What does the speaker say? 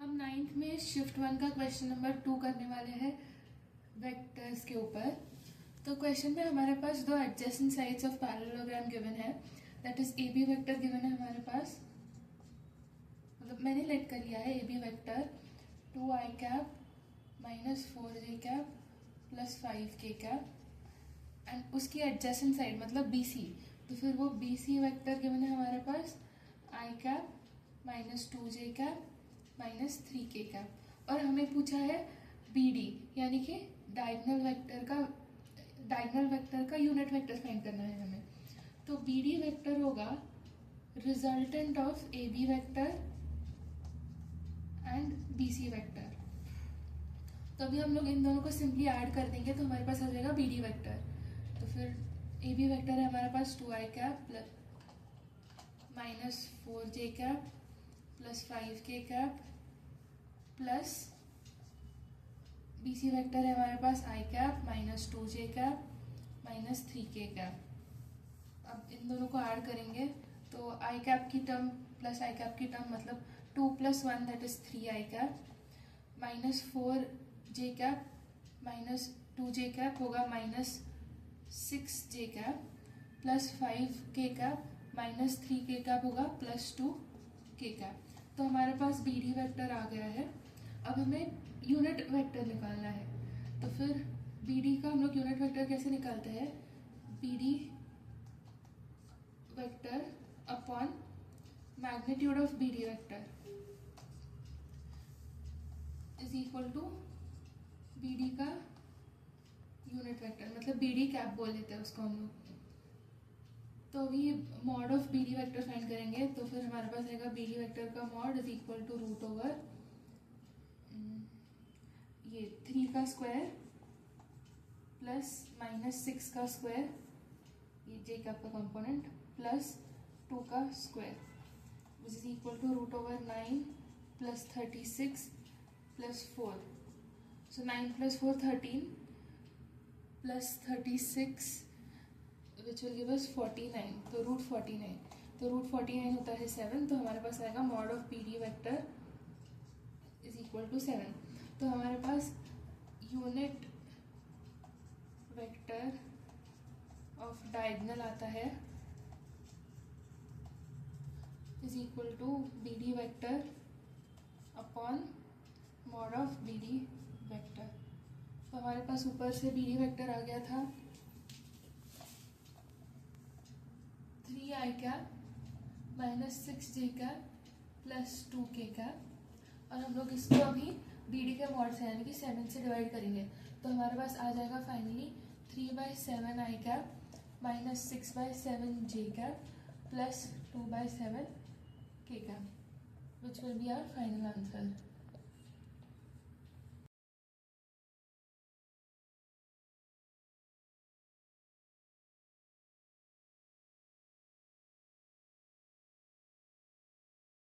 हम 9th में shift 1 का क्वेश्चन नंबर 2 करने वाले हैं वेक्टर्स के ऊपर। तो क्वेश्चन में हमारे पास दो adjacent sides of parallelogram given है, that is A B vector given है हमारे पास, मतलब मैंने लेट कर लिया है A B vector 2i cap minus 4j cap plus 5k cap and उसकी एडजेसेंट साइड मतलब बी सी, तो फिर वो बी सी वेक्टर गिवन है हमारे पास i cap minus 2j cap minus 3k cap. और हमें पूछा है बी डी यानी कि डायगोनल वेक्टर का यूनिट वेक्टर फाइंड करना है हमें। तो बी डी वेक्टर होगा resultant of A B vector and B C vector. तो अभी हम लोग इन दोनों को सिंपली ऐड कर देंगे तो हमारे पास आ जाएगा बी डी वेक्टर। तो फिर ए बी वेक्टर है हमारे पास 2i cap minus 4j cap plus 5k cap plus B C vector है हमारे पास i cap minus 2j cap minus 3k cap. अब इन दोनों को ऐड करेंगे तो i कैप की टर्म प्लस i कैप की टर्म मतलब 2 + 1 that is 3i cap minus 4j cap minus 2j cap होगा minus 6j cap plus 5k cap minus 3k cap होगा प्लस 2k कैप। तो हमारे पास बी डी वेक्टर आ गया है। अब हमें यूनिट वेक्टर निकालना है, तो फिर बी डी का हम लोग यूनिट वेक्टर कैसे निकालते हैं, B D vector upon magnitude of B D vector is equal to B D का यूनिट वेक्टर, मतलब बी डी कैप बोल देते हैं उसको हम लोग। तो अभी mod of B D vector find करेंगे तो फिर हमारे पास आएगा बी डी वेक्टर का mod is equal to root over ये 3 का स्क्वायर प्लस माइनस 6 का स्क्वायर, ये जे कैप का कंपोनेंट प्लस 2 का square which is equal to root over 9 plus 36 plus 4। So 9 + 4 13 plus 36 which will give us 49, तो root 49, तो root 49 होता है 7। तो हमारे पास आएगा mod of B D vector is equal to 7। तो हमारे पास यूनिट वेक्टर ऑफ डायगोनल आता है is equal to B D vector upon mod of B D vector. तो हमारे पास ऊपर से बी डी वेक्टर आ गया था 3i cap minus 6j cap plus 2k cap, और हम लोग इसको अभी बी डी के मॉड से यानी कि 7 से डिवाइड करेंगे तो हमारे पास आ जाएगा finally 3/7i cap minus 6/7j cap plus 2/7k cap which will be our final answer.